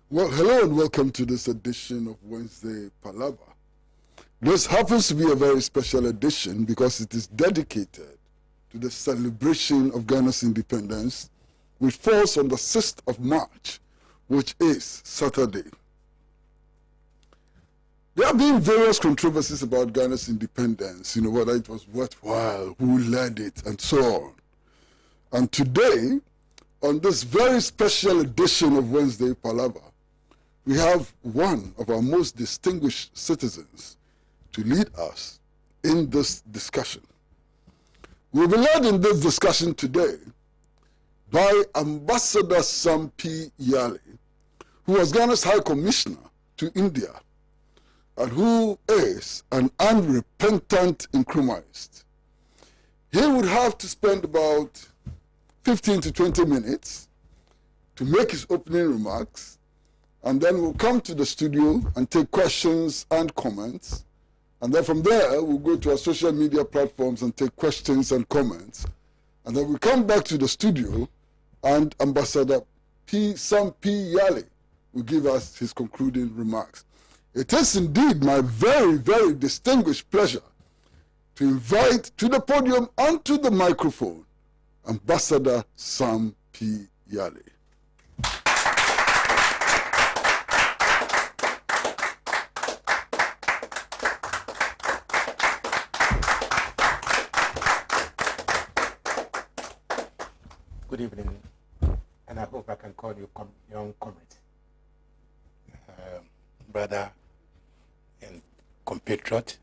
Well, hello and welcome to this edition of Wednesday Palaver. This happens to be a very special edition because it is dedicated to the celebration of Ghana's independence, which falls on the 6th of March, which is Saturday. There have been various controversies about Ghana's independence, whether it was worthwhile, who led it, and so on. And today, on this very special edition of Wednesday Palaver, we have one of our most distinguished citizens to lead us in this discussion. We'll be led in this discussion today by Ambassador Sam P. Yalley, who was Ghana's High Commissioner to India and who is an unrepentant Nkrumahist. He would have to spend about 15 to 20 minutes to make his opening remarks, and then we'll come to the studio and take questions and comments. And then from there, we'll go to our social media platforms and take questions and comments. And then we'll come back to the studio, and Ambassador Sam P. Yalley will give us his concluding remarks. It is indeed my very, very distinguished pleasure to invite to the podium and to the microphone Ambassador Sam P. Yalley. Good evening, and I hope I can call you young comrade, brother and compatriot,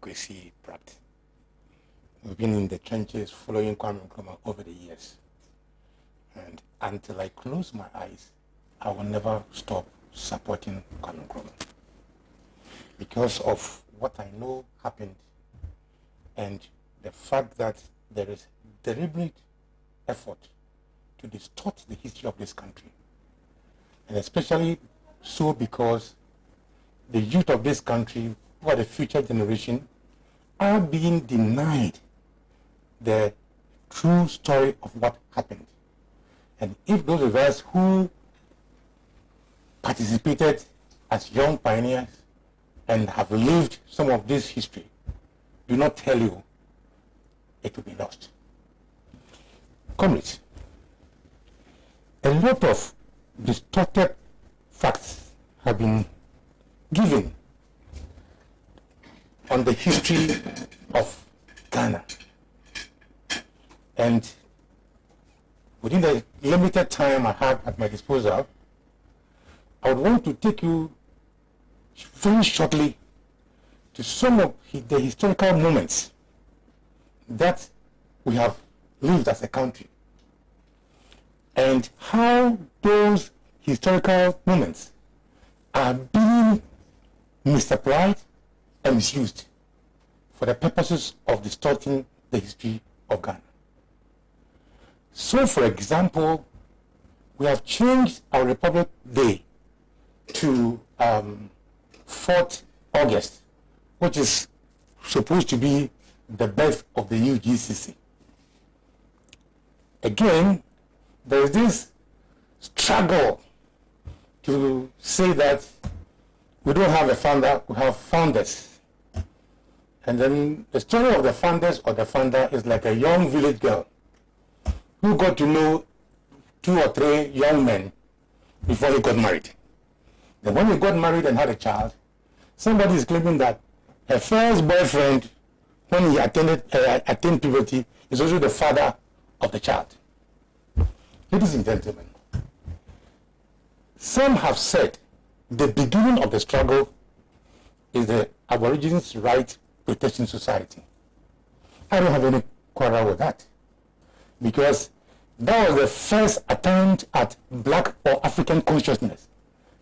Kwesi Pratt. We've been in the trenches following Kwame Nkrumah over the years, and until I close my eyes, I will never stop supporting Kwame Nkrumah because of what I know happened and the fact that there is deliberate effort to distort the history of this country, and especially so because the youth of this country, who are the future generation, are being denied the true story of what happened. And if those of us who participated as young pioneers and have lived some of this history do not tell you, it will be lost. Comrades, a lot of distorted facts have been given on the history of Ghana. And within the limited time I have at my disposal, I would want to take you very shortly to some of the historical moments that we have lived as a country, and how those historical moments are being misapplied and misused for the purposes of distorting the history of Ghana. So, for example, we have changed our Republic Day to 4th August, which is supposed to be the birth of the new GCC. Again, there is this struggle to say that we don't have a founder, we have founders. And then the story of the founders or the founder is like a young village girl who got to know 2 or 3 young men before he got married. Then when he got married and had a child, somebody is claiming that her first boyfriend, when he attained puberty, is also the father of the child. Ladies and gentlemen, some have said the beginning of the struggle is the Aborigines Rights Protection Society. I don't have any quarrel with that, because that was the first attempt at black or African consciousness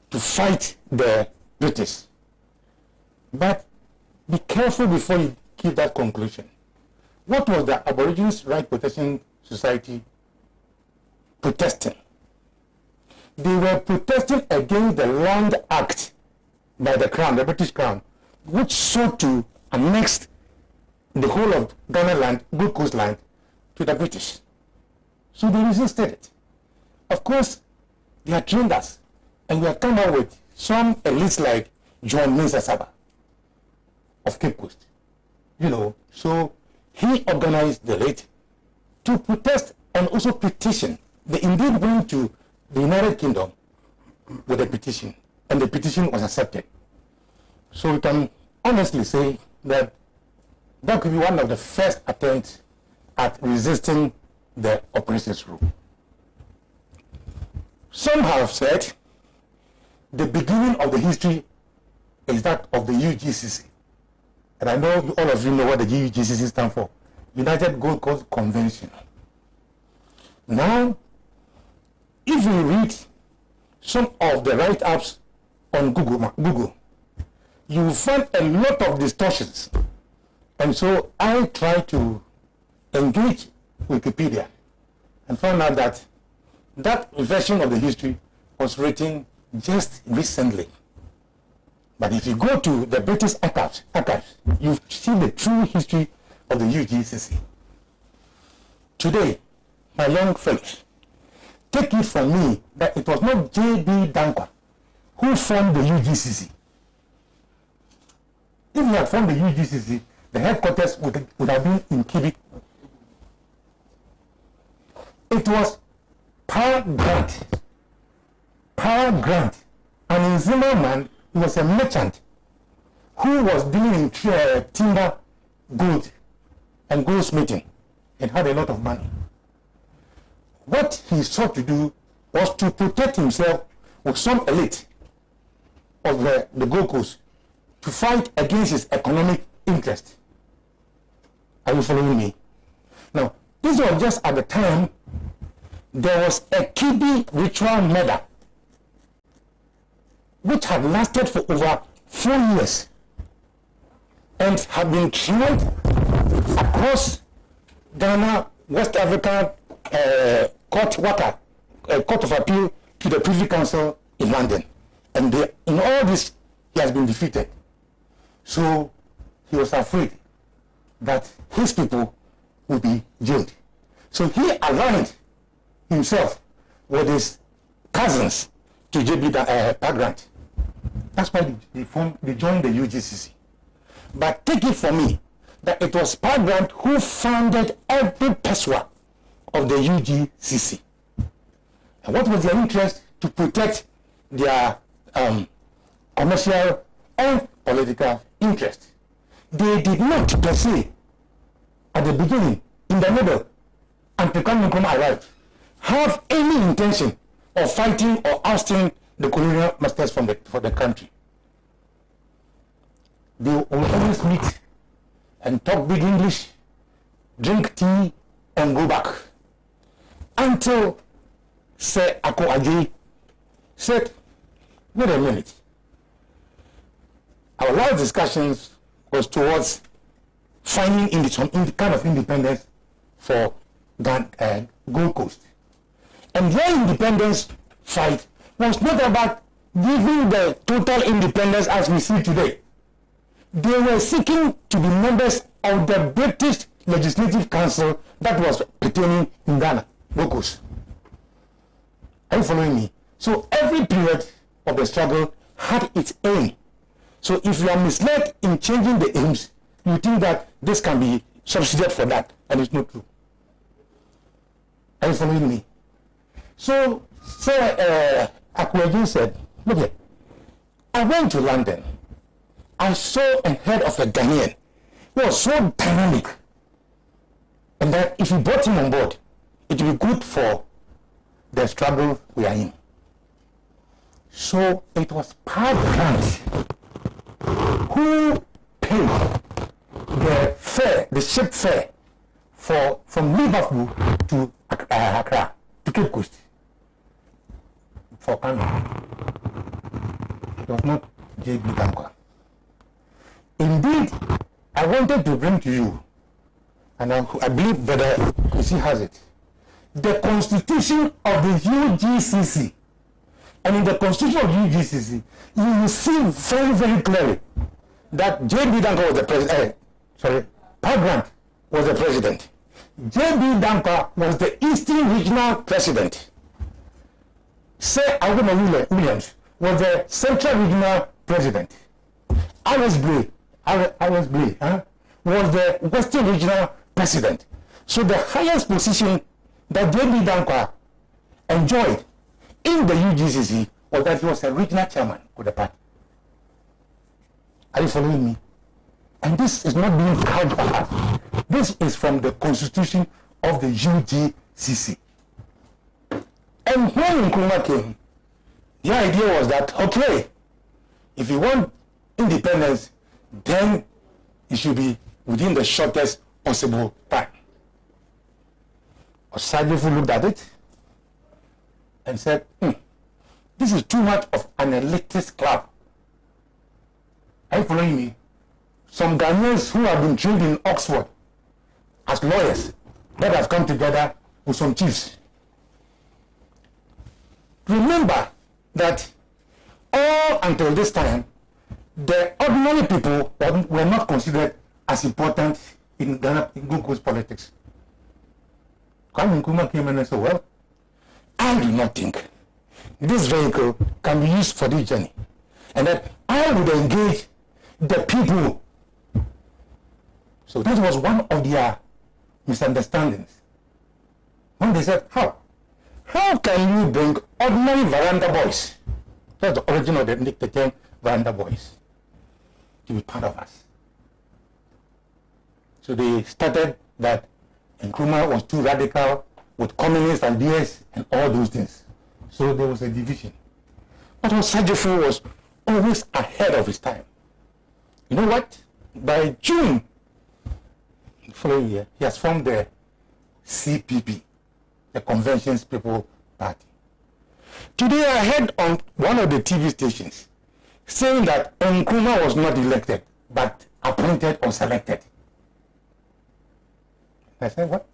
to fight the British. But be careful before you give that conclusion. What was the Aborigines Rights Protection Society protesting? They were protesting against the Land Act by the Crown, the British Crown, which sought to annex the whole of Ghana land, Gold Coast land, to the British. So they resisted it. Of course, they had trained us And we have come out with some elites like John Mensah Saba of Cape Coast. So he organized the late to protest and also petition. They indeed went to the United Kingdom with a petition, and the petition was accepted. So we can honestly say that that could be one of the first attempts at resisting the oppressors' rule. Some have said the beginning of the history is that of the UGCC. And I know all of you know what the UGCC stands for. United Gold Coast Convention. Now, if you read some of the write-ups on Google, you will find a lot of distortions. And so I try to engage Wikipedia and found out that that version of the history was written just recently. But if you go to the British archives, you see the true history of the UGCC. Today, my young fellows, take it from me that it was not J.B. Dankwa who formed the UGCC. If he had formed the UGCC, the headquarters would have been in Kibik. It was Power Grant. And in Zimmerman, he was a merchant who was dealing in timber, gold, and goldsmithing, and had a lot of money. What he sought to do was to protect himself with some elite of the Gold Coast to fight against his economic interest. Are you following me? Now, this was just at the time there was a Kibi ritual murder which had lasted for over 4 years and had been tried across Ghana, West Africa, Court of Appeal to the Privy Council in London. And in all this, he has been defeated. So he was afraid that his people would be jailed. So he aligned himself with his cousins to J.B. Grant. That's why they joined the UGCC. But take it from me that it was Grant who founded every PESWA of the UGCC. And what was their interest? To protect their commercial and political interest. They did not per se, at the beginning, in the middle, until Nkrumah arrived, have any intention of fighting or ousting the colonial masters for the country. They will always meet and talk big English, drink tea, and go back. Until Sir Ako Adjei said, wait a minute. Our last discussions was towards finding some kind of independence for Gold Coast. And their independence fight was not about giving the total independence as we see today. They were seeking to be members of the British Legislative Council that was pertaining in Ghana, Gold Coast. Are you following me? So every period of the struggle had its aim. So if you are misled in changing the aims, you think that this can be substituted for that, and it's not true. Are you following me? So, Sir Akweju said, look here, I went to London. I saw and heard of a Ghanaian who was so dynamic, and that if you brought him on board, it would be good for the struggle we are in. So it was Grant who paid the ship fare from Liverpool to Accra, to Cape Coast, for Ghana. It was not J.B. Dankwa. Indeed, I wanted to bring to you, and I believe that he has it, the constitution of the UGCC. And in the constitution of UGCC, you will see very, very clearly that J.B. Dankwa was the president. Grant was the president. J.B. Dankwa was the Eastern Regional President. Sir Aguma Williams was the Central Regional President. R.S. Blay was the Western Regional President. So the highest position that David Dankwa enjoyed in the UGCC was that he was a regional chairman of the party. Are you following me? And this is not being proud of us. This is from the constitution of the UGCC. And when Nkrumah came, the idea was that, okay, if you want independence, then it should be within the shortest possible time. Osagyefo looked at it and said, this is too much of an elitist club. Are you following me? Some Ghanaians who have been trained in Oxford as lawyers that have come together with some chiefs. Remember that all until this time, the ordinary people were not considered as important in Ghana, in Gold Coast politics. Kwame Nkrumah came in and said, well, I do not think this vehicle can be used for this journey. And that I would engage the people. So that was one of their misunderstandings. When they said, how can you bring ordinary veranda boys, that's the origin of the term veranda boys, to be part of us? So they started that Nkrumah was too radical with communist ideas and all those things. So there was a division. But Osagyefo was always ahead of his time. You know what? By June the following year, he has formed the CPP, the Conventions People Party. Today I heard on one of the TV stations saying that Nkrumah was not elected, but appointed or selected. I said, what?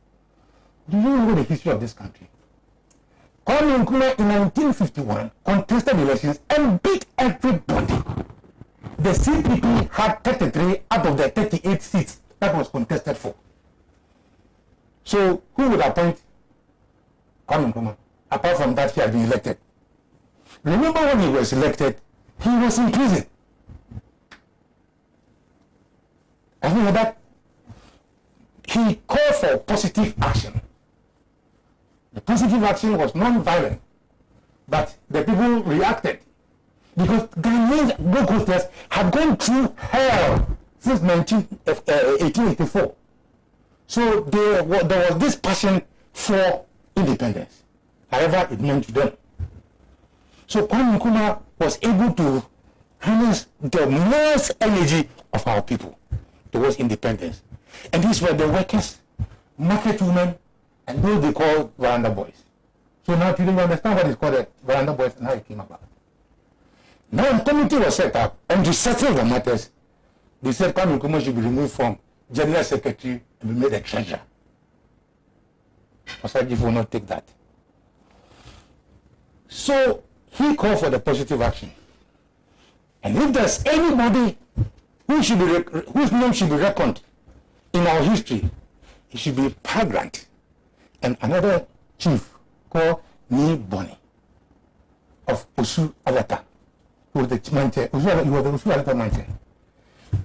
Do you know the history of this country? Kwame Nkrumah in 1951 contested elections and beat everybody. The CPP had 33 out of the 38 seats that was contested for. So who would appoint Kwame Nkrumah? Apart from that, he had been elected. Remember when he was elected, he was in prison. Have you heard that? He called for positive action. The positive action was non-violent, but the people reacted because Ghanaian Gold Coasters had gone through hell since 1884. So there was this passion for independence. However, it meant to them. So Kwame Nkrumah was able to harness the most energy of our people towards independence. And these were the workers, market women, and those they call veranda boys. So now today you understand what is called a veranda boys and how it came about. Now a committee was set up, and to settle the matters, they said Kwame Nkrumah should be removed from General Secretary and be made a treasurer. Osagyefo will not take that. So he called for the positive action. And if there's anybody whose name should be reckoned in our history, it should be Pagrant and another chief called Ni Boni of Osu Alata, who was the Osu Alata Manche.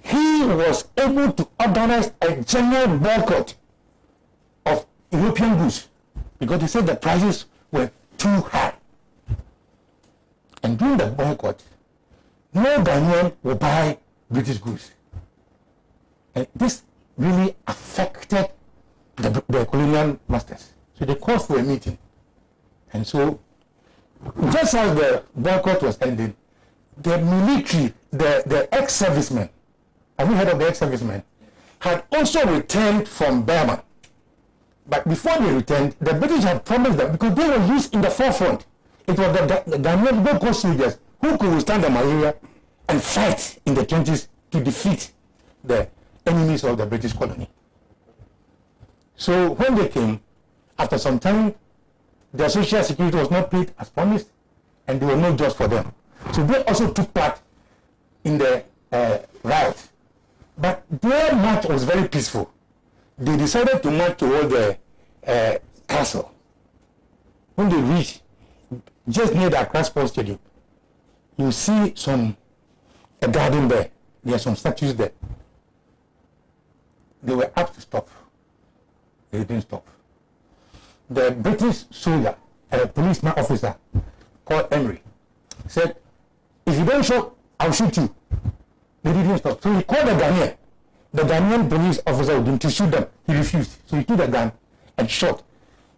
He was able to organize a general boycott of European goods because they said the prices were too high. And during the boycott, no Ghanaian will buy British goods. And this really affected the colonial masters. So they called for a meeting. And so, just as the boycott was ending, the military, the ex-servicemen, have you heard of the ex-servicemen, had also returned from Burma. But before they returned, the British had promised them, because they were used in the forefront. It was the Ghanaian Gold Coast soldiers who could withstand the malaria and fight in the trenches to defeat the enemies of the British colony. So when they came, after some time, their social security was not paid as promised, and there were no jobs for them. So they also took part in the riot. But their march was very peaceful. They decided to march toward the castle. When they reached, just near the Accra Sports Stadium, you see a garden there. There are some statues there. They were asked to stop. They didn't stop. The British soldier, a policeman officer called Emery, said, if you don't shoot, I'll shoot you. They didn't stop. So he called the Ghanaian. The Ghanaian police officer would to shoot them. He refused. So he took the gun and shot,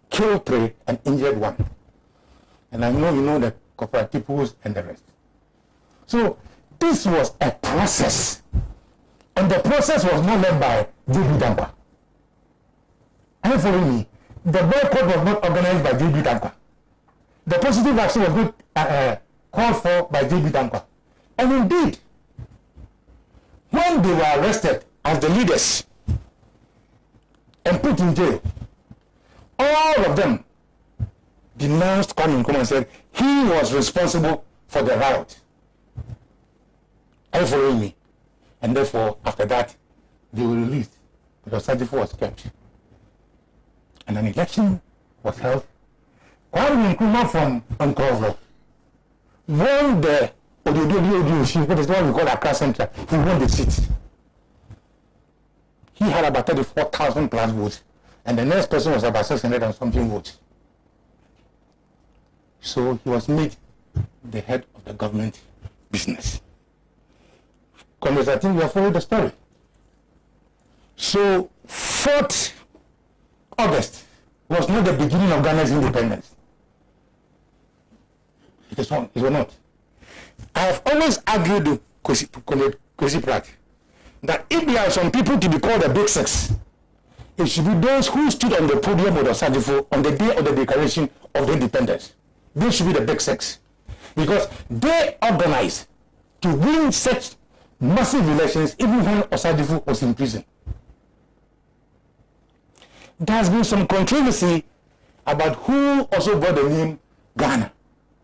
killed 3 and injured 1. And I know you know the cooperatives and the rest. So this was a process. And the process was not led by J.B. Dankwa. Are you following me? The boycott was not organized by J.B. Dankwa. The positive action was not called for by J.B. Dankwa. And indeed, when they were arrested as the leaders and put in jail, all of them denounced Kwame Nkrumah and said he was responsible for the riot. Are you following me? And therefore, after that, they were released because Sajifo was kept. And an election was held. Kwame Nkrumah from Nkrumah won the Ododo, what is what we call Accra Central. He won the seat. He had about 34,000 plus votes, and the next person was about 600 and something votes. So he was made the head of the government business. Comrades, I think you have followed the story. So 4th August was not the beginning of Ghana's independence. It is not. I have always argued with Kwesi Pratt that if there are some people to be called the Big Six, it should be those who stood on the podium with Osadifo on the day of the declaration of the independence. They should be the Big Six. Because they organized to win such massive elections even when Osadifo was in prison. There has been some controversy about who also brought the name Ghana.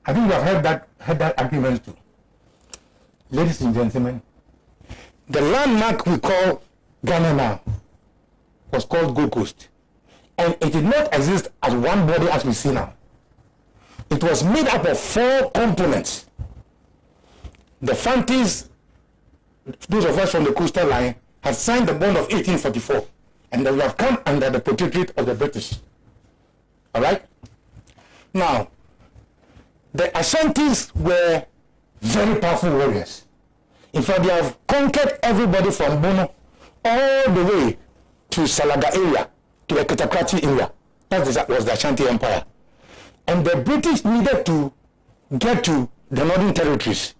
I think you have heard that argument too. Ladies and gentlemen, the landmark we call Ghana now was called Gold Coast. And it did not exist as one body as we see now. It was made up of 4 components. The Fantis, those of us from the coastal line, had signed the bond of 1844. And they would have come under the protectorate of the British. All right? Now, the Ashantis were very powerful warriors. In fact, they have conquered everybody from Bono all the way to Salaga area, to the Kitakrati area. That was the Ashanti Empire. And the British needed to get to the Northern Territories.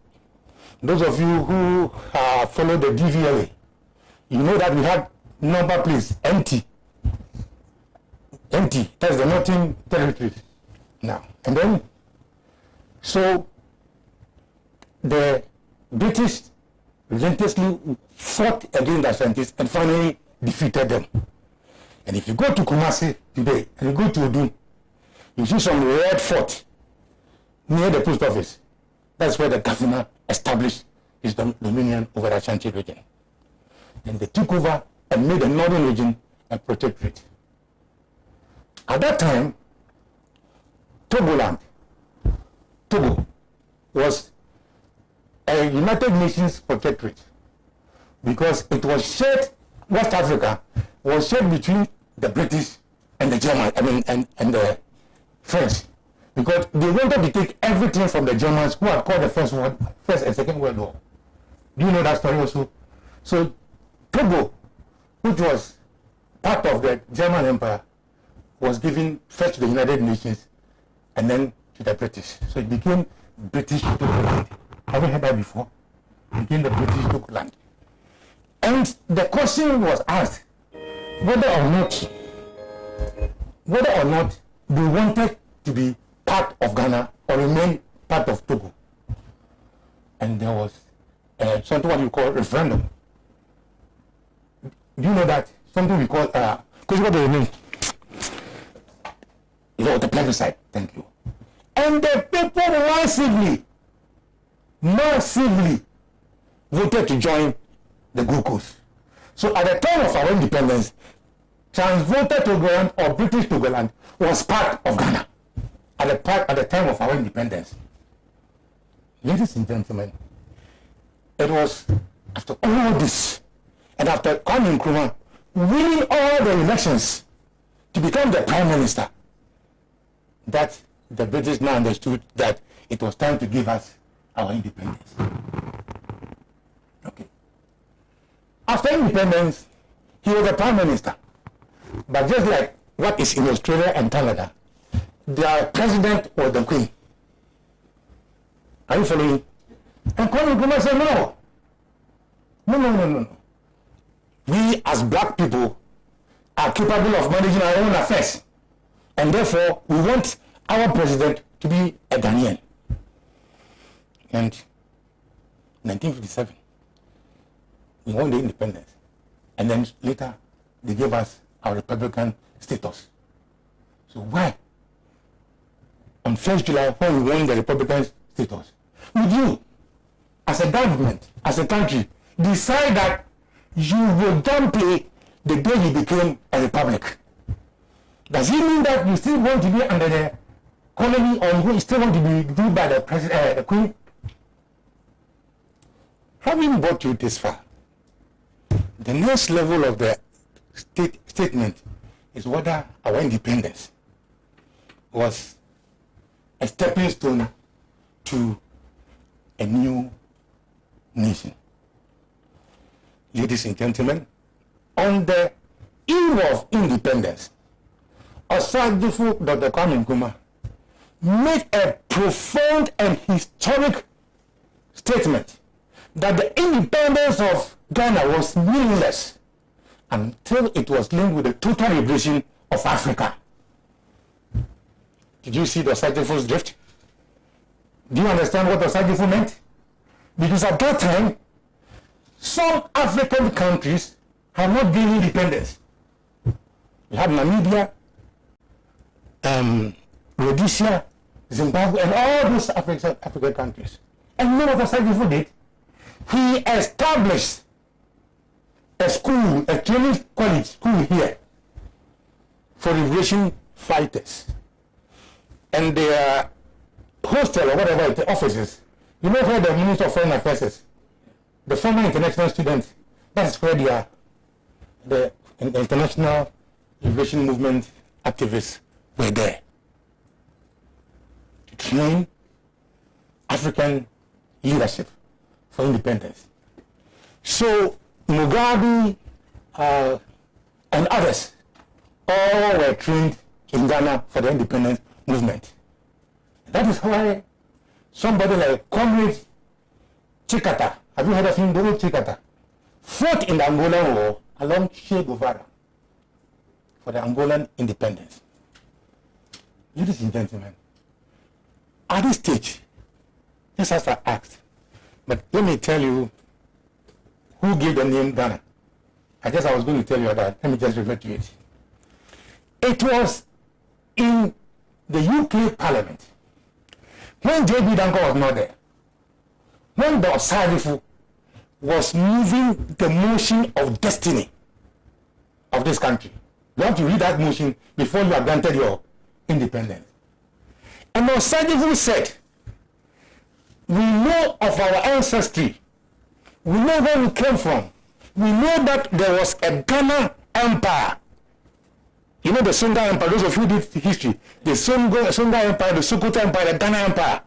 Those of you who follow the DVLA, you know that we have number plates, empty. That's the Northern Territories. Now, and then, so the British relentlessly fought against the Ashantis and finally defeated them. And if you go to Kumasi today and you go to Odun, you see some red fort near the post office. That's where the governor established his dominion over the Ashanti region. And they took over and made the northern region a protectorate. At that time, Togo was a United Nations protectorate because it was shared, West Africa was shared between the British and the Germans, and the French, because they wanted to take everything from the Germans who had caused the First and Second World War. Do you know that story also? So Togo, which was part of the German Empire, was given first to the United Nations and then to the British. So it became British Togoland. Have you heard that before? It became the British Togoland. And the question was asked whether or not they wanted to be part of Ghana or remain part of Togo. And there was something what you call referendum. Do you know that? Something we call, because what do you mean? You know, the plebiscite. Thank you. And the people massively voted to join the Gold Coast. So at the time of our independence, Transvoter Togoland or British Togoland was part of Ghana. at the time of our independence. Ladies and gentlemen, it was after all this, and after Kwame Nkrumah winning all the elections to become the Prime Minister, that the British now understood that it was time to give us our independence. Okay. After independence, he was the Prime Minister. But just like what is in Australia and Canada, their president was the Queen. Are you following? And Kwame Nkrumah said, no. No. We as black people are capable of managing our own affairs. And therefore, we want our president to be a Ghanaian. And 1957, we won the independence. And then later, they gave us our Republican status. So why? On 1st July, when we won the Republican status, would you, as a government, as a country, decide that you will downplay the day you became a republic? Does it mean that you still want to be under the colony, or you still want to be ruled by the president, the Queen? Having brought you this far, the next level of the statement is whether our independence was a stepping stone to a new nation. Ladies and gentlemen, on the eve of independence, Osadifo Dr. Kwame Nkrumah made a profound and historic statement that the independence of Ghana was meaningless until it was linked with the total liberation of Africa. Did you see the Osadifo's drift? Do you understand what Osadifo meant? Because at that time, some African countries have not gained independence. We had Namibia, Rhodesia, Zimbabwe, and all those African countries. And you know what Osadifo did? He established a school, a training college school here for liberation fighters. And their hostel or whatever the offices, you know where the Minister of Foreign Affairs is? The former international students, that's where they are. The international liberation movement activists were there to train African leadership for independence. So Mugabe and others all were trained in Ghana for the independence movement. That is why somebody like Comrade Chikata, have you heard of him, Doro Chikata, fought in the Angolan War along Che Guevara for the Angolan independence. Ladies and gentlemen, at this stage, just as I asked, but let me tell you who gave the name Ghana. I was going to tell you that. Let me just refer to it. It was in the UK Parliament when J.B. Danko was not there, when the Osadifo was moving the motion of destiny of this country. You have to read that motion before you are granted your independence. And Osadifo said, we know of our ancestry. We know where we came from. We know that there was a Ghana Empire. You know the Songa Empire, those of you who did history. The Songa Empire, the Sokoto Empire, the Ghana Empire.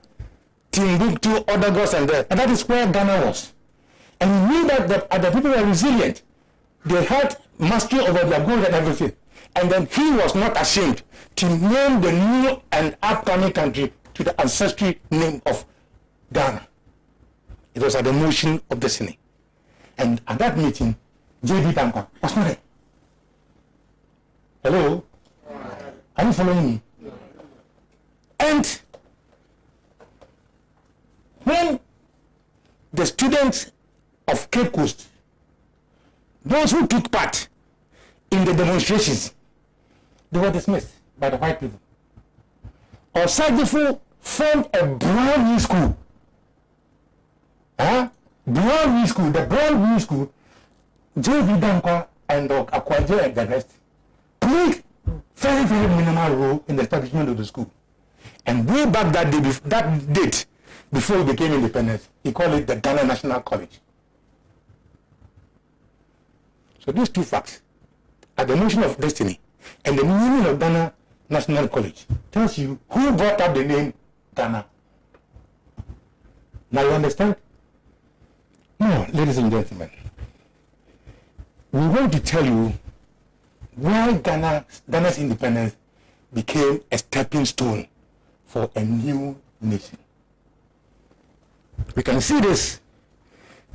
Timbuktu, Odagos, and that. And that is where Ghana was. And we knew that the people were resilient. They had mastery over their gold and everything. And then he was not ashamed to name the new and upcoming country to the ancestry name of Ghana. It was at the motion of destiny. And at that meeting, J.B. Danko was not there. Hello? Are you following me? And when the students of Cape Coast, those who took part in the demonstrations, they were dismissed by the white people. Osadifo formed a brand new school. Brand new school, the brand new school, J.B. Danko and Akwaje and the rest played very, very minimal role in the establishment of the school. And way back that day, that date, before we became independent, he called it the Ghana National College. So these two facts are the notion of destiny and the meaning of Ghana National College tells you who brought up the name Ghana. Now you understand? Now, ladies and gentlemen, we want to tell you why Ghana's independence became a stepping stone for a new nation. We can see this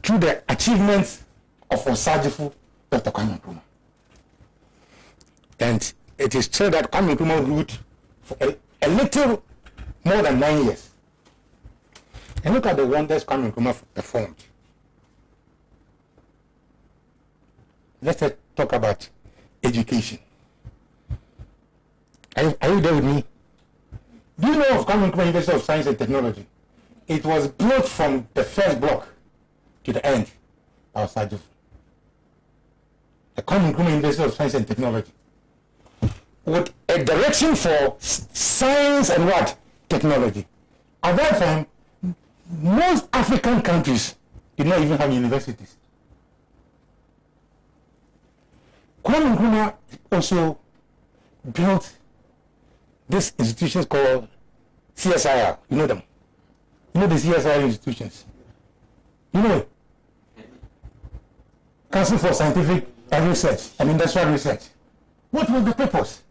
through the achievements of Osagyefo Dr. Kwame Nkrumah. And it is true that Kwame Nkrumah ruled for a little more than 9 years. And look at the wonders Kwame Nkrumah performed. Let's talk about education. Are you there with me? Do you know of Kwame Nkrumah University of Science and Technology? It was built from the first block to the end by Osagyefo. The Kwame Nkrumah University of Science and Technology, with a direction for science and what? Technology. At that time, most African countries did not even have universities. Kwame Nkrumah also built these institutions called CSIR. You know them? You know the CSIR institutions? You know it? Council for Scientific Research and Industrial Research. What was the purpose?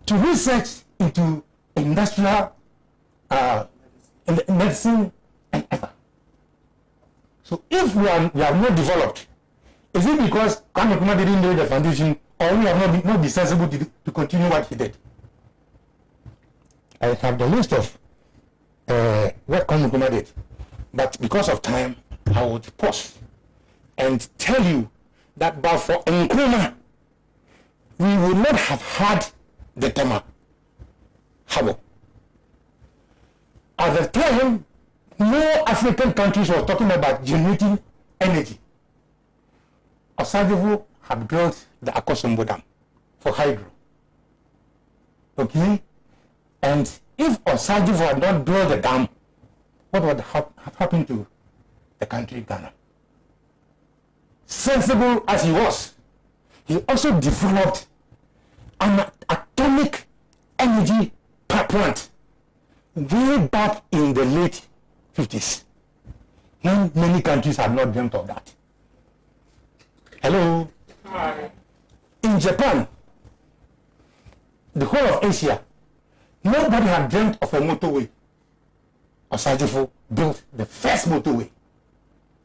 To research into industrial medicine and other. So if we have not developed, is it because Kwame Nkrumah didn't lay the foundation, or we have not been sensible to continue what he did? I have the list of what Kwame Nkrumah did, but because of time, I would pause and tell you that but for Nkrumah, we would not have had the Tema Habo. At the time, no African countries were talking about generating energy. Osagyefo had built the Akosombo Dam for hydro. Okay? And if Osagyefo had not built the dam, what would have happened to the country Ghana? Sensible as he was, he also developed an atomic energy power plant way back in the late 50s. When many countries had not dreamt of that. Hello? Hi. In Japan, the whole of Asia, nobody had dreamt of a motorway. Osagyefo built the first motorway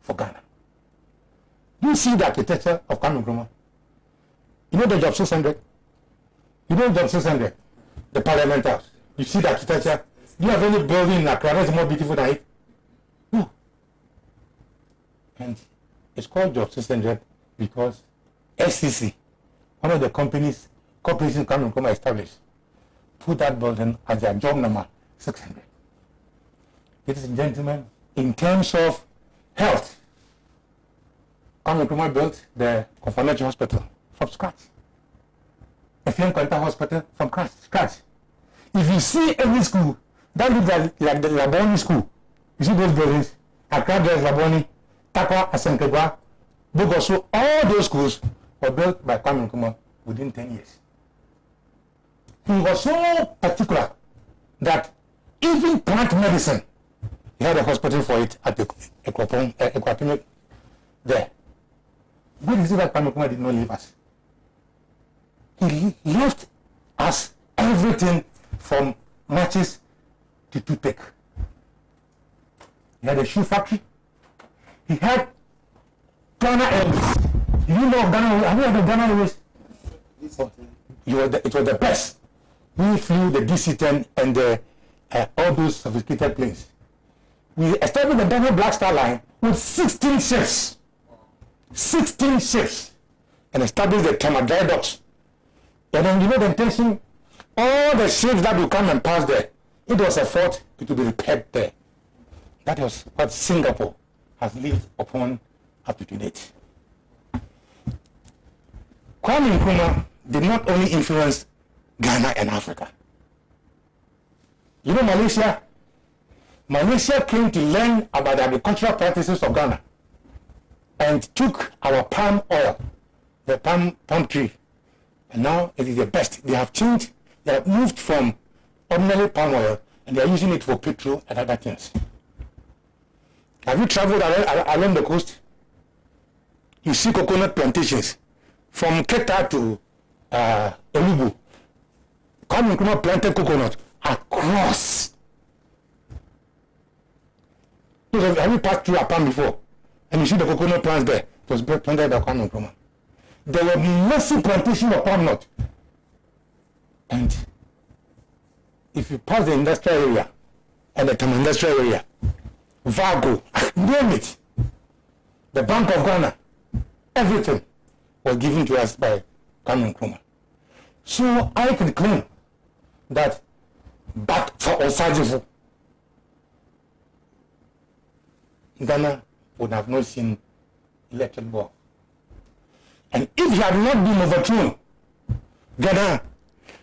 for Ghana. You see the architecture of Kwame Nkrumah. You know the Job 600? You know Job 600? The Parliament House. You see the architecture? Do you have any building in Accra that's more beautiful than it? No. And it's called Job 600 because SCC, one of the corporations Kwame Nkrumah established, put that building as their job number 600. Ladies and gentlemen, in terms of health, Kwame Nkrumah built the Confanachi Hospital from scratch. Effiong Kwanta Hospital from scratch. If you see every school, that looks like the Laboni school. You see those buildings? Accra Girls Laboni, Takwa Asenkegwa, Bogoso, all those schools were built by Kwame Nkrumah within 10 years. He was so particular that even plant medicine, he had a hospital for it at the Equapim there. What is it that Kwame Nkrumah did not leave us? He left us everything from matches to toothpick. He had a shoe factory. He had Ghana Airways. You know Ghana Airways? Have you heard of Ghana Airways? It was the best. We flew the DC-10 and all those sophisticated planes. We established the Ghana Black Star Line with 16 ships. 16 ships. And established the Tema dry docks. And then you know the intention, all the ships that will come and pass there, it was a fort, it will be repaired there. That was what Singapore has lived upon up to date. Kwame Nkrumah did not only influence Ghana and Africa. You know Malaysia? Malaysia came to learn about the agricultural practices of Ghana and took our palm oil, the palm tree, and now it is the best. They have changed, they have moved from ordinary palm oil and they are using it for petrol and other things. Have you traveled along the coast? You see coconut plantations from Keta to Elugu. Kwame Nkrumah planted coconut across. Have you passed through a palm before? And you see the coconut plants there. It was planted by Kwame Nkrumah. There were massive plantations of palm nut. And if you pass the industrial area and the industrial area, Vago, name it, the Bank of Ghana, everything was given to us by Kwame Nkrumah. So I can claim that, but for Osajifo, Ghana would have not seen electric bulb. And if he had not been overthrown, Ghana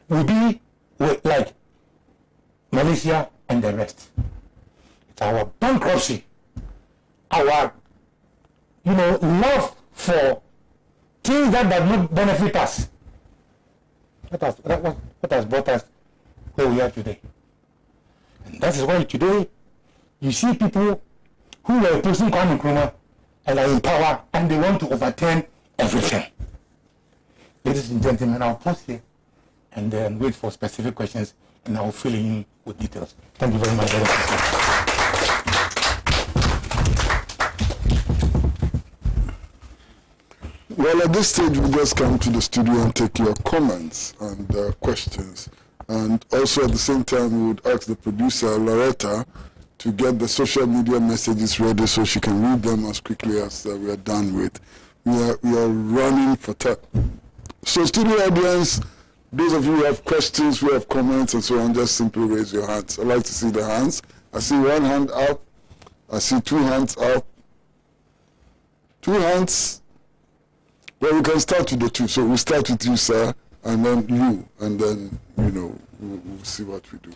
would be like Malaysia and the rest. It's our bankruptcy, our love for things that does not benefit us. What has brought us where we are today. And that is why today you see people who were opposing Kwame Nkrumah and are in power and they want to overturn everything. Ladies and gentlemen, I'll pause here and then wait for specific questions and I'll fill in with details. Thank you very much. Well, at this stage, we just come to the studio and take your comments and questions. And also at the same time, we would ask the producer, Loretta, to get the social media messages ready so she can read them as quickly as we are done with. We are running for time. So studio audience, those of you who have questions, who have comments and so on, just simply raise your hands. I'd like to see the hands. I see one hand up. I see two hands up. Two hands. Well, we can start with the two. So we'll start with you, sir, and then you, and then, we'll see what we do.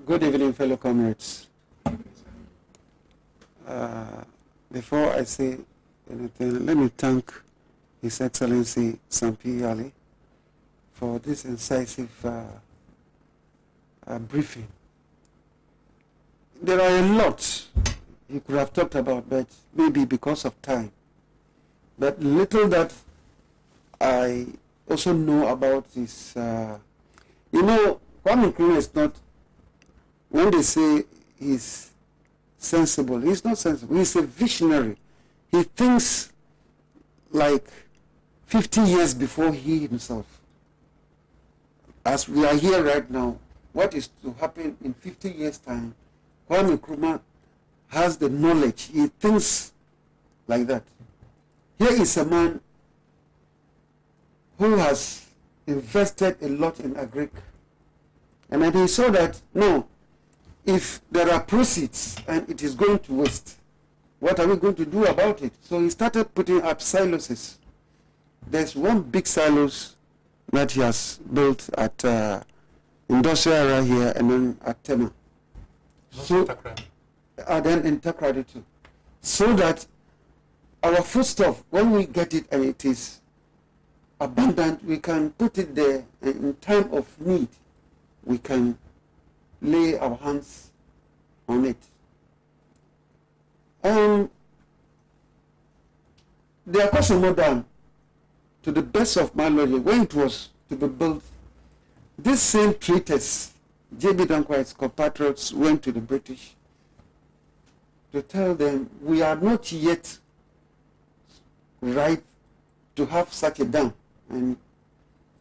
Good evening, fellow comrades. Before I say anything, let me thank His Excellency Sampi Yalley for this incisive briefing. There are a lot he could have talked about, but maybe because of time. But little that I also know about is, Kwame Nkrumah is not, when they say he's sensible, he's not sensible. He's a visionary. He thinks like 50 years before he himself. As we are here right now, what is to happen in 50 years' time, Kwame Nkrumah has the knowledge. He thinks like that. Here is a man who has invested a lot in agric. And then he saw that, no, if there are proceeds and it is going to waste, what are we going to do about it? So he started putting up silos. There's one big silos that he has built at industrial area here and then at Tema. So, and then in Takrady too. So that our foodstuff, when we get it and it is abundant, we can put it there, and in time of need, we can lay our hands on it. The Akosombo Dam, to the best of my knowledge, when it was to be built, this same traitors, J.B. Dankwah's compatriots, went to the British to tell them, we are not yet right to have such a dam, and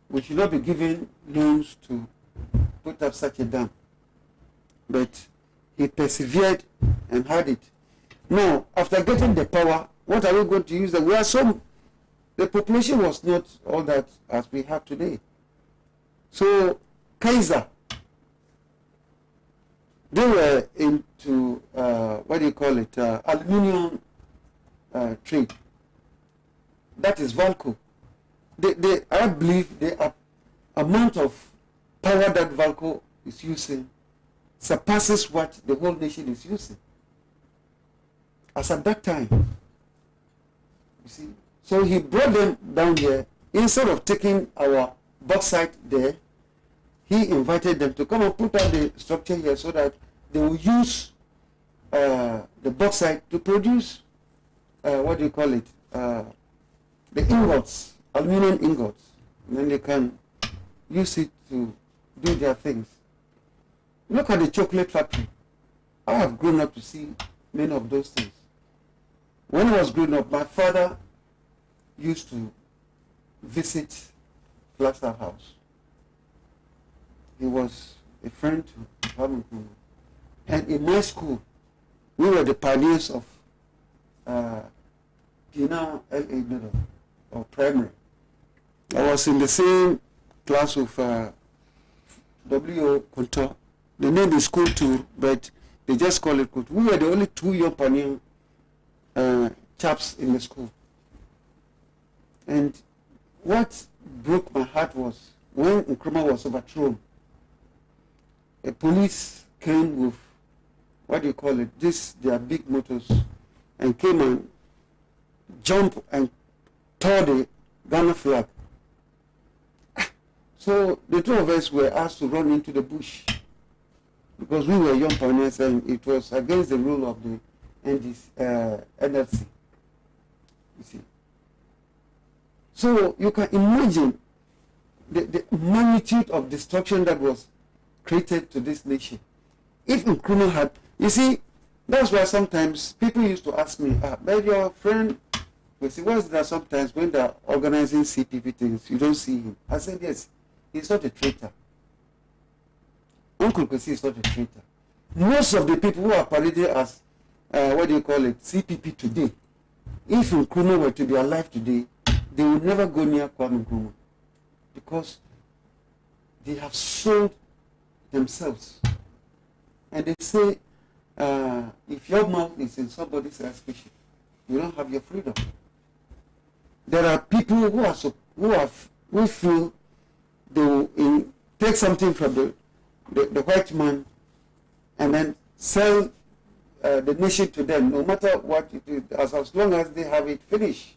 we should not be giving loans to put up such a dam. But he persevered and had it. Now, after getting the power, what are we going to use? The population was not all that as we have today. So, Kaiser, they were into, aluminium trade. That is Valco. I believe the amount of power that Valco is using surpasses what the whole nation is using. As at that time, you see. So he brought them down here. Instead of taking our bauxite there, he invited them to come and put out the structure here so that they will use the bauxite to produce, what do you call it, the ingots, aluminum ingots. And then they can use it to do their things. Look at the chocolate factory. I have grown up to see many of those things. When I was growing up, my father used to visit Flagstaff House. He was a friend to Kwame Nkrumah. And in my school, we were the pioneers of Gina L.A. Middle, or primary. I was in the same class with W.O. Kunto. The name is Kuntu, but they just call it Kuntu. We were the only two young pioneer chaps in the school. And what broke my heart was when Nkrumah was overthrown, a police came with, what do you call it, their big motors, and came and jumped and tore the Ghana flag. So the two of us were asked to run into the bush because we were young pioneers and it was against the rule of the NLC. You see. So you can imagine the magnitude of destruction that was created to this nation. If Nkrumah had, you see, that's why sometimes people used to ask me, but your friend, we see, what's that sometimes when they're organizing CPP things, you don't see him. I said, yes, he's not a traitor. Uncle Kwesi is not a traitor. Most of the people who are paraded as, what do you call it, CPP today, if Nkrumah were to be alive today, they would never go near Kwame Nkrumah because they have sold themselves. And they say, if your mouth is in somebody's expression, you don't have your freedom. There are people who feel they will take something from the white man and then sell the nation to them, no matter what it is, as long as they have it finished.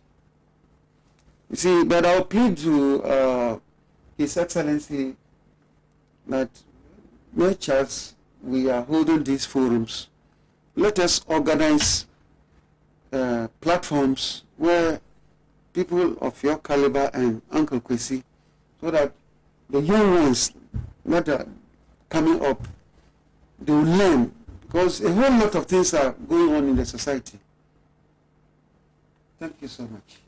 You see, but I'll plead to His Excellency that much as we are holding these forums, let us organize platforms where people of your caliber and Uncle Kwesi, so that the young ones that are coming up, they will learn, because a whole lot of things are going on in the society. Thank you so much.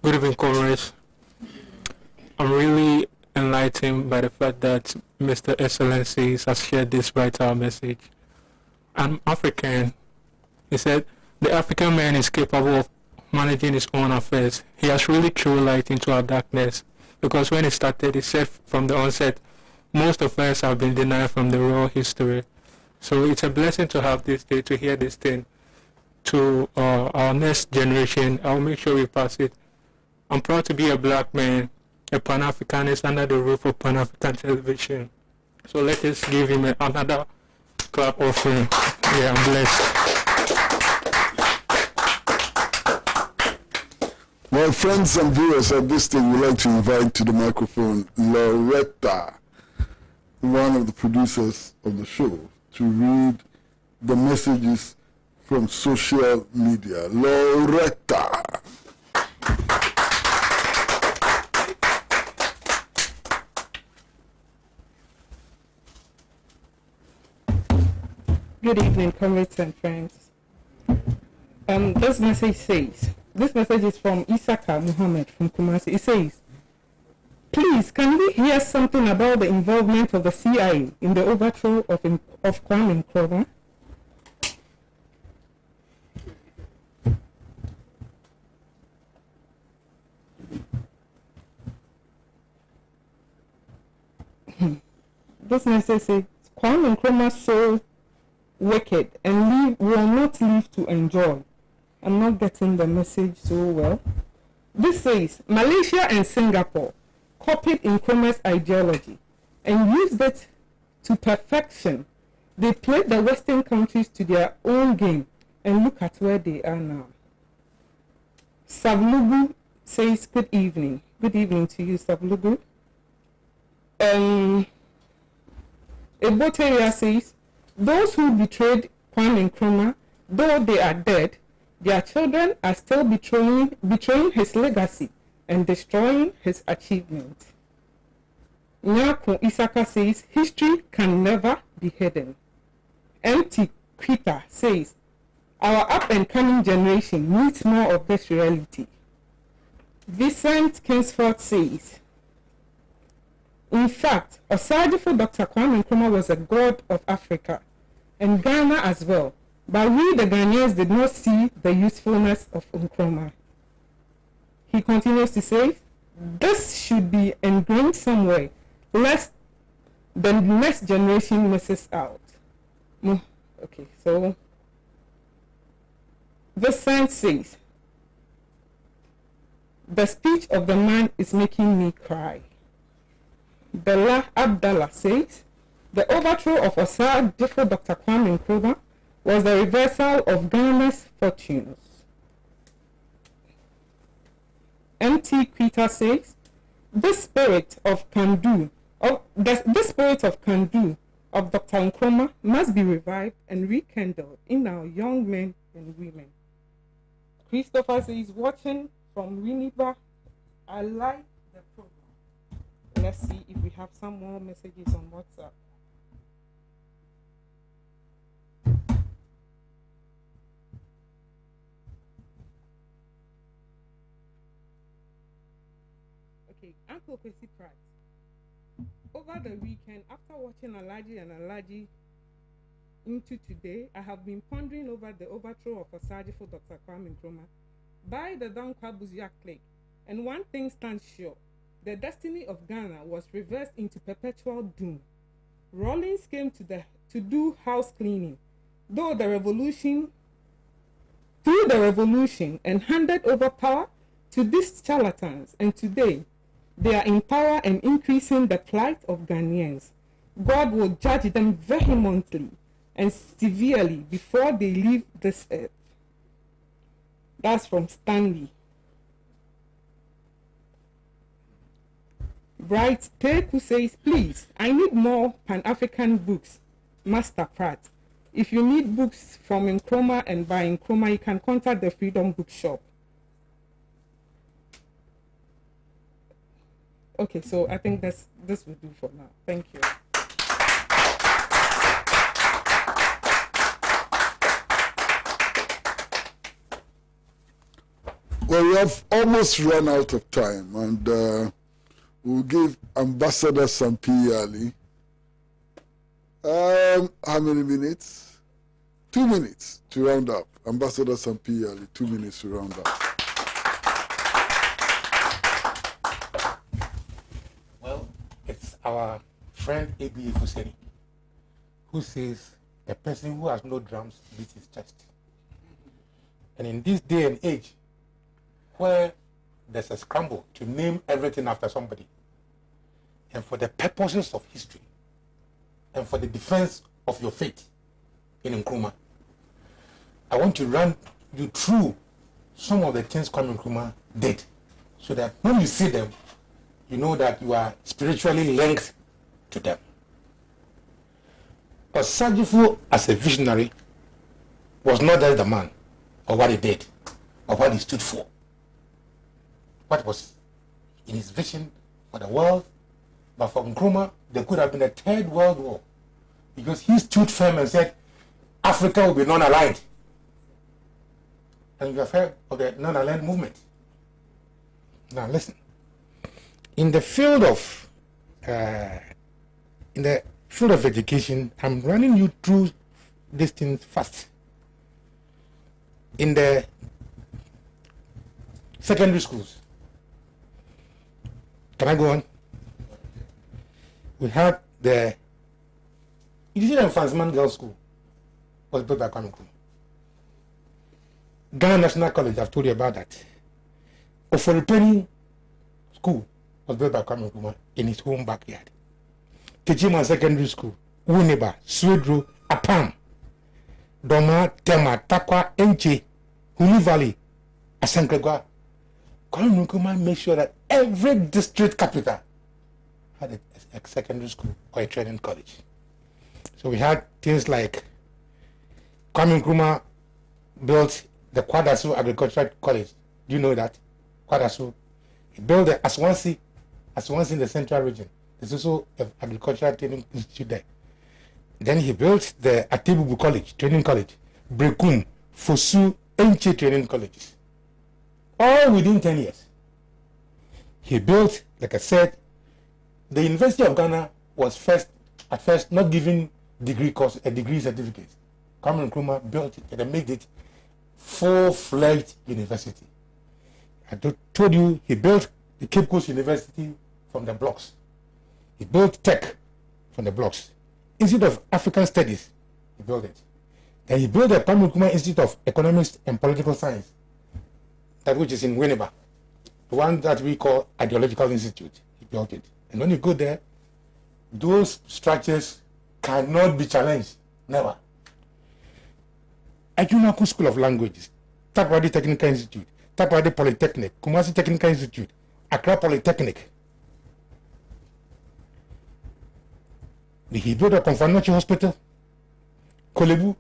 Good evening, comrades. I'm really enlightened by the fact that Mr. Excellency has shared this vital message. I'm African. He said, the African man is capable of managing his own affairs. He has really thrown light into our darkness, because when he started, he said from the onset, most of us have been denied from the raw history. So it's a blessing to have this day, to hear this thing to our next generation. I'll make sure we pass it. I'm proud to be a black man, a Pan-Africanist under the roof of Pan-African television. So let us give him another clap offering. Yeah, I'm blessed. My friends and viewers, at this thing, we'd like to invite to the microphone Loretta, one of the producers of the show, to read the messages from social media. Loretta. Good evening, comrades and friends. This message is from Isaka Muhammad from Kumasi. It says, please, can we hear something about the involvement of the CIA in the overthrow of Kwame Nkrumah? This message says, Kwame Nkrumah so wicked and will not live to enjoy. I'm not getting the message so well. This says, Malaysia and Singapore copied Nkrumah's ideology and used it to perfection. They played the Western countries to their own game, and look at where they are now. Savlugu says, good evening. Good evening to you, Savlugu. Eboteria says, those who betrayed Kwame Nkrumah, though they are dead, their children are still betraying his legacy and destroying his achievement. Nyako Isaka says, history can never be hidden. Empty Kwita says, our up-and-coming generation needs more of this reality. Vincent Kingsford says, in fact, Osajifo Dr. Kwame Nkrumah was a god of Africa and Ghana as well, but we the Ghanaians did not see the usefulness of Nkrumah. He continues to say, this should be ingrained somewhere, lest the next generation misses out. Okay, so Vincent says, the speech of the man is making me cry. Bella Abdallah says, the overthrow of Osajifo Dr. Kwame Nkrumah was the reversal of Ghana's fortunes. MT Quita says, this spirit of can-do of Dr. Nkrumah must be revived and rekindled in our young men and women. Christopher says, watching from Winneba, I like the program. Let's see if we have some more messages on WhatsApp. Okay, Uncle Kwesi Pratt. Over the weekend, after watching Alaji and Alaji into today, I have been pondering over the overthrow of Osajifo Dr. Kwame Nkrumah by the Dankwa Busia clique, and one thing stands sure: the destiny of Ghana was reversed into perpetual doom. Rawlings came to do house cleaning, through the revolution, and handed over power to these charlatans, and today they are in power and increasing the plight of Ghanaians. God will judge them vehemently and severely before they leave this earth. That's from Stanley. Bright Teku says, please, I need more Pan-African books, Master Pratt. If you need books from Nkrumah and by Nkrumah, you can contact the Freedom Bookshop. Okay, so I think this will do for now. Thank you. Well, we have almost run out of time, and we'll give Ambassador Sampi Yalley how many minutes? 2 minutes to round up. Ambassador Sampi Yalley, 2 minutes to round up. Well, it's our friend A.B. Fuseni who says a person who has no drums beats his chest. And in this day and age, where there's a scramble to name everything after somebody, and for the purposes of history, and for the defense of your faith in Nkrumah, I want to run you through some of the things Kwame Nkrumah did, so that when you see them, you know that you are spiritually linked to them. Osajifo, as a visionary, was not just the man, or what he did, or what he stood for. What was in his vision for the world, but for Nkrumah, there could have been a third world war, because he stood firm and said, Africa will be non-aligned. And you have heard of the non-aligned movement. Now listen, in the field of education, I'm running you through these things fast. In the secondary schools, can I go on? We have the You see the Fansman Girls School was built by Kwame Nkrumah. Ghana National College, I've told you about that. Oforipeni School was built by Kwame Nkrumah in his home backyard. Kijima Secondary School, Winneba, Swedro, Apam, Doma, Tema, Takwa, Enche, Hulu Valley, Asankagwa. Kwame Nkrumah made sure that every district capital had a secondary school or a training college. So we had things like Kwame Nkrumah built the Kwadasu Agricultural College. Do you know that? Kwadasu. He built the Aswansi in the central region. There's also an agricultural training institute there. Then he built the Atebubu College, training college, Brekum, Fosu, Enche training colleges. All within 10 years. He built, like I said, the University of Ghana was at first not giving degree certificate. Kwame Nkrumah built it and made it full-fledged university. I told you he built the Cape Coast University from the blocks. He built tech from the blocks. Institute of African Studies, he built it. Then he built the Kwame Nkrumah Institute of Economics and Political Science, that which is in Winneba, the one that we call Ideological Institute. He built it. And when you go there, those structures cannot be challenged. Never. Ajunaku School of Languages, Takrady Technical Institute, Takrady Polytechnic, Kumasi Technical Institute, Accra Polytechnic. He built a Confanachi Hospital. Kolebu,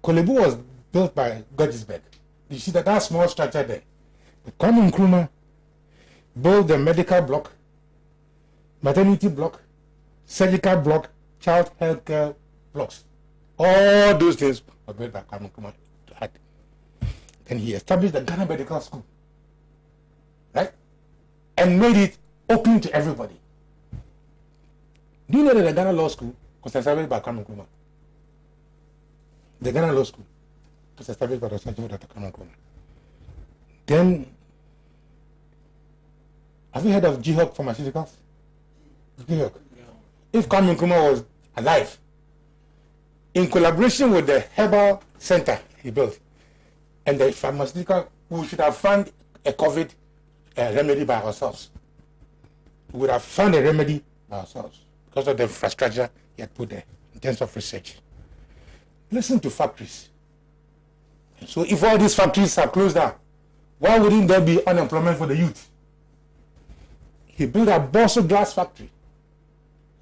Kolebu was built by Godisberg. You see that small structure there. But Kwame Nkrumah built the medical block, maternity block, surgical block, child health care blocks. All those things were built by Kwame Nkrumah. Then he established the Ghana Medical School, right? And made it open to everybody. Do you know that the Ghana Law School was established by Kwame Nkrumah? The Ghana Law School was established by Dr. Kwame Nkrumah. Then, have you heard of G-Hawk Pharmaceuticals? G-Hawk. If Kwame Nkrumah was alive, in collaboration with the Herbal Center he built, and the pharmaceutical, we should have found a COVID remedy by ourselves. We would have found a remedy by ourselves because of the infrastructure he had put there in terms of research. Listen to factories. So if all these factories are closed down, why wouldn't there be unemployment for the youth? He built a Bosso glass factory.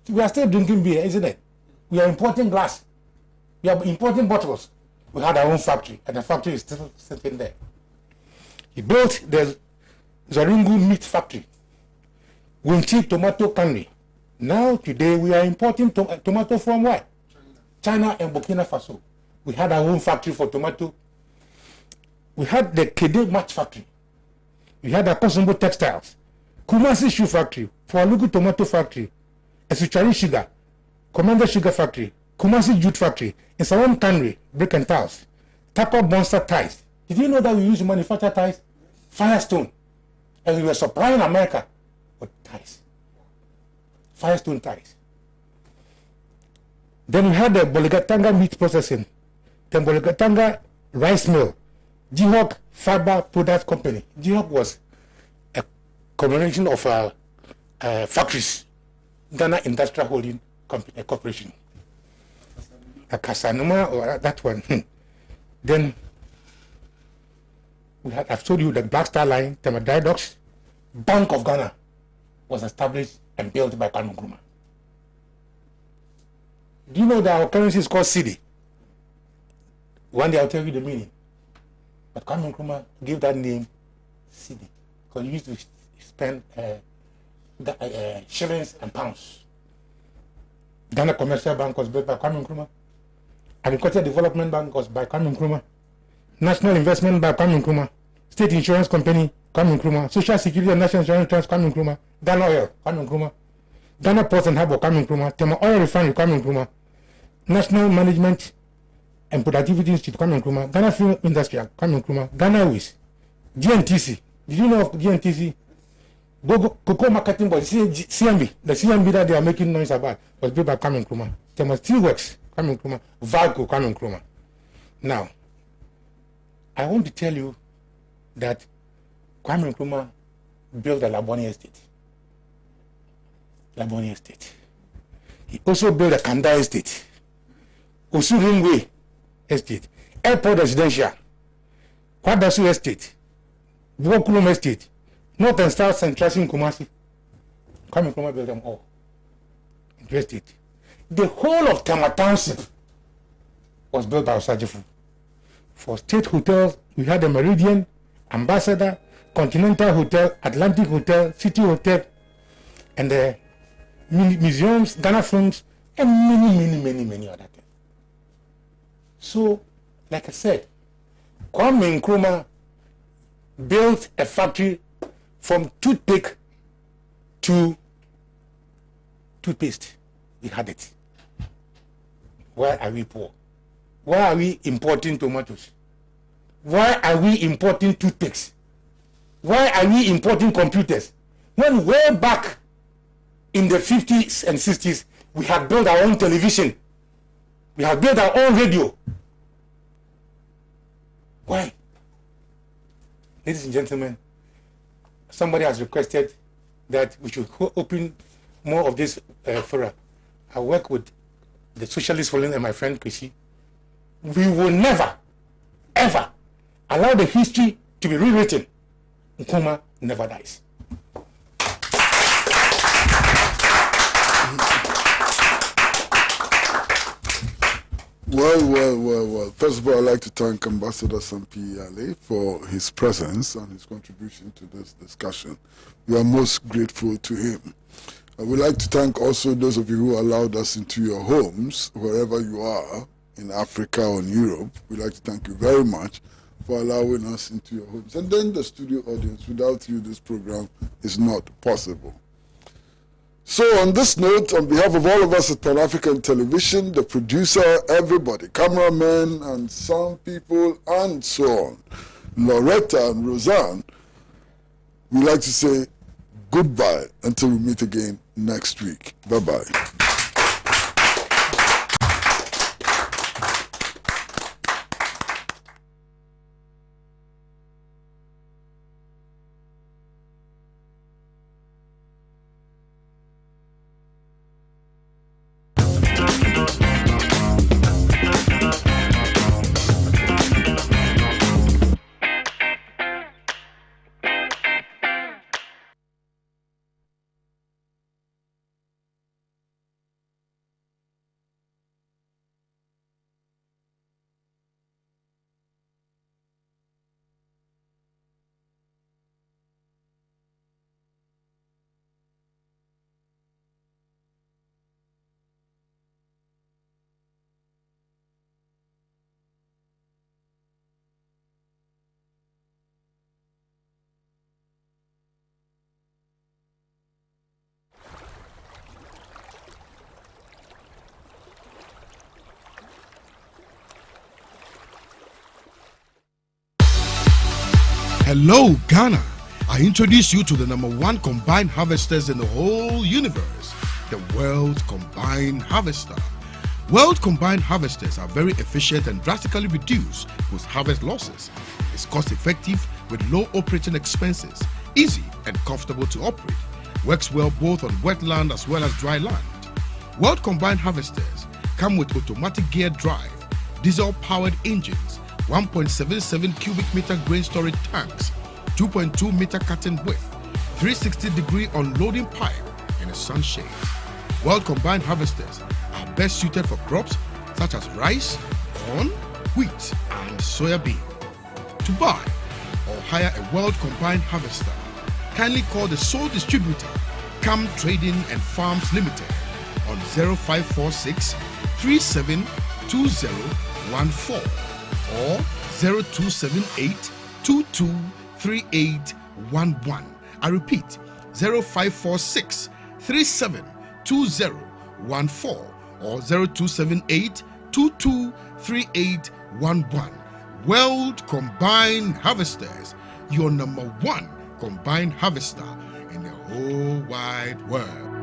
We are still drinking beer, isn't it? We are importing glass. We are importing bottles. We had our own factory, and the factory is still sitting there. He built the Zarungu meat factory, Winchi tomato cannery. Now, today, we are importing tomato from where? China and Burkina Faso. We had our own factory for tomato. We had the Kede match factory. We had the Kosombo textiles, Kumasi shoe factory, Fualugu tomato factory, Esuchari sugar, Commander sugar factory, Kumasi jute factory, in Sawan cannery, brick and tiles, Tako monster ties. Did you know that we used to manufacture ties? Firestone. And we were supplying America with ties. Firestone ties. Then we had the Boligatanga meat processing, the Boligatanga rice mill, G-Hawk Fiber Products Company. G-Hawk was a combination of factories, Ghana Industrial Holding Company, Corporation. A Casanoma or that one. Then we had, I've told you, the Black Star Line, Temadai Docks, Bank of Ghana was established and built by Kwame Nkrumah. Do you know that our currency is called cedi? One day I'll tell you the meaning. But Kwame Nkrumah gave that name cedi because he used to spend shillings and pounds. Ghana Commercial Bank was built by Kwame Nkrumah. Agricultural Development Bank was by Kwame Nkrumah. National Investment by Kwame Nkrumah. State Insurance Company, Kwame Nkrumah. Social Security and National Insurance Trust, Kwame Nkrumah. Ghana Oil, Kwame Nkrumah. Ghana Ports and Harbour, Kwame Nkrumah. Tema Oil Refinery, Kwame Nkrumah. National Management and Productivity Institute, Kwame Nkrumah. Ghana Film Industry, Kwame Nkrumah. Ghana Airways, GNTC. Did you know of GNTC? Cocoa marketing board, CMB, the CMB that they are making noise about was built by Kwame Nkrumah. There still works, Kwame Nkrumah, Valco, Kwame Nkrumah. Now, I want to tell you that Kwame Nkrumah built a Laboni estate. Laboni estate. He also built a Kanda estate, Osuringwe estate, Airport Residential, Kwadasu estate, Bokulum estate, North and South Central in Kumasi. Kwame Nkrumah built them all. Estate. The whole of Tama Township was built by Osajifu. For state hotels, we had the Meridian, Ambassador, Continental Hotel, Atlantic Hotel, City Hotel, and the museums, Ghana Films, and many other things. So, like I said, Kwame Nkrumah built a factory from toothpick to toothpaste. We had it. Why are we poor? Why are we importing tomatoes? Why are we importing toothpicks? Why are we importing computers? When way back in the 50s and 60s, we had built our own television. We had built our own radio. Why? Ladies and gentlemen, somebody has requested that we should open more of this fora. I work with the Socialist Following and my friend Chrissy. We will never, ever allow the history to be rewritten. Nkrumah never dies. Well. First of all, I'd like to thank Ambassador Sampi Yalley for his presence and his contribution to this discussion. We are most grateful to him. I would like to thank also those of you who allowed us into your homes, wherever you are, in Africa or in Europe. We'd like to thank you very much for allowing us into your homes. And then the studio audience. Without you, this program is not possible. So on this note, on behalf of all of us at Pan-African Television, the producer, everybody, cameramen and sound people, and so on, Loretta and Roseanne, we'd like to say goodbye until we meet again next week. Bye-bye. Hello, Ghana. I introduce you to the #1 combined harvesters in the whole universe, the World Combined Harvester. World Combined Harvesters are very efficient and drastically reduce post-harvest losses. It's cost-effective with low operating expenses, easy and comfortable to operate. Works well both on wetland as well as dry land. World Combined Harvesters come with automatic gear drive, diesel-powered engines, 1.77 cubic meter grain storage tanks, 2.2 meter cutting width, 360-degree unloading pipe, and a sunshade. World Combined Harvesters are best suited for crops such as rice, corn, wheat, and soya bean. To buy or hire a World Combined Harvester, kindly call the sole distributor, CAM Trading and Farms Limited, on 0546 372014 or 0278 223811. I repeat, 0546 372014 or 0278 223811. World Combined Harvesters, your #1 combined harvester in the whole wide world.